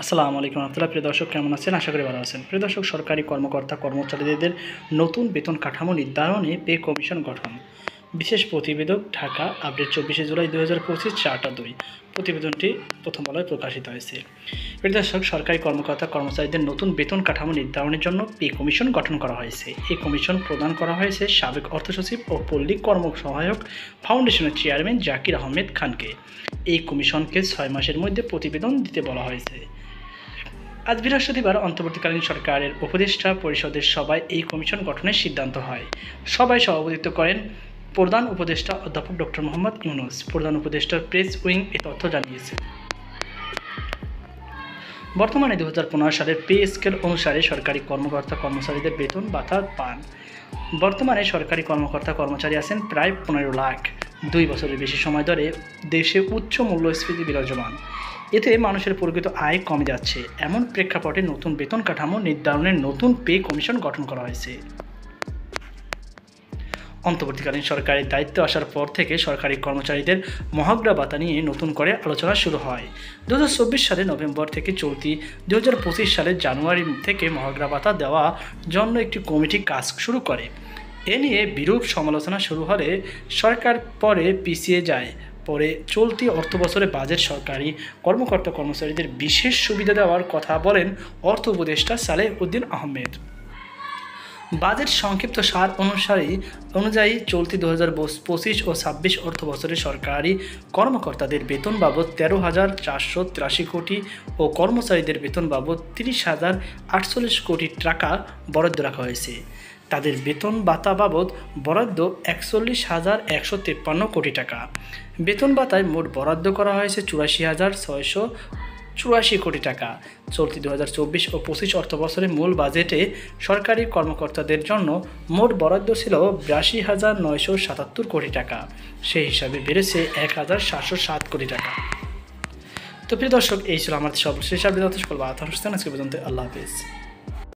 আসসালামু আলাইকুম রহমতুল্লাহ। প্রিয় দর্শক, কেমন আছেন? আশা করি ভালো আছেন। প্রিয় দর্শক, সরকারি কর্মকর্তা কর্মচারীদের নতুন বেতন কাঠামো নির্ধারণে পে কমিশন গঠন। বিশেষ প্রতিবেদক, ঢাকা, আপডেট 24 জুলাই 2025, 4টা 2। প্রতিবেদনটি প্রথম আলোয় প্রকাশিত হয়েছে। প্রিয় দর্শক, সরকারি কর্মকর্তা কর্মচারীদের নতুন বেতন কাঠামো নির্ধারণের জন্য পে কমিশন গঠন করা হয়েছে। এই কমিশন প্রদান করা হয়েছে সাবেক অর্থ সচিব ও পল্লী কর্ম সহায়ক ফাউন্ডেশনের চেয়ারম্যান জাকির আহমেদ খানকে। এই কমিশনকে 6 মাসের মধ্যে প্রতিবেদন দিতে বলা হয়েছে। আজ বৃহস্পতিবার অন্তর্বর্তীকালীন সরকারের উপদেষ্টা পরিষদের সভায় এই কমিশন গঠনের সিদ্ধান্ত হয়। সভায় সভাপতিত্ব করেন প্রধান উপদেষ্টা অধ্যাপক ডক্টর মোহাম্মদ ইউনূস। প্রধান উপদেষ্টার প্রেস উইং এ তথ্য জানিয়েছে। বর্তমানে 2015 সালের পে স্কেল অনুসারে সরকারি কর্মকর্তা কর্মচারীদের বেতন ভাতা পান। বর্তমানে সরকারি কর্মকর্তা কর্মচারী আছেন প্রায় 15 লাখ। 2 বছরের বেশি সময় ধরে দেশে উচ্চ মূল্যস্ফীতি বিরাজমান। এতে মানুষের প্রকৃত আয় কমে যাচ্ছে। এমন প্রেক্ষাপটে নতুন বেতন কাঠামো নির্ধারণের নতুন পে কমিশন গঠন করা হয়েছে। অন্তর্বর্তীকালীন সরকারের দায়িত্ব আসার পর থেকে সরকারি কর্মচারীদের মহার্ঘ ভাতা নিয়ে নতুন করে আলোচনা শুরু হয়। 2024 সালের নভেম্বর থেকে চলতি 2025 সালের জানুয়ারি থেকে মহার্ঘ ভাতা দেওয়ার জন্য একটি কমিটি কাজ শুরু করে। এ নিয়ে বিরূপ সমালোচনা শুরু হলে সরকার পরে পিছিয়ে যায়। পরে চলতি অর্থবছরে বাজেট সরকারি কর্মকর্তা কর্মচারীদের বিশেষ সুবিধা দেওয়ার কথা বলেন অর্থ উপদেষ্টা সালেহ উদ্দিন আহমেদ। বাজেট সংক্ষিপ্ত সার অনুযায়ী চলতি 2025 ও 26 অর্থ বছরে সরকারি কর্মকর্তাদের বেতন বাবদ 13,483 কোটি ও কর্মচারীদের বেতন বাবদ 30,048 কোটি টাকা বরাদ্দ রাখা হয়েছে। তাদের বেতন ভাতা বাবদ বরাদ্দ 41,153 কোটি টাকা। বেতন ভাতায় মোট বরাদ্দ করা হয়েছে 84,684 কোটি টাকা। চলতি 2024 ও 25 অর্থ বছরে মূল বাজেটে সরকারি কর্মকর্তাদের জন্য মোট বরাদ্দ ছিল 82,977 কোটি টাকা। সেই হিসাবে বেড়েছে 1,707 কোটি টাকা। তো প্রিয় দর্শক, এই ছিল আমাদের সর্বশেষ আপডেট। সকল আজকে পর্যন্ত আল্লাহ হাফেজ।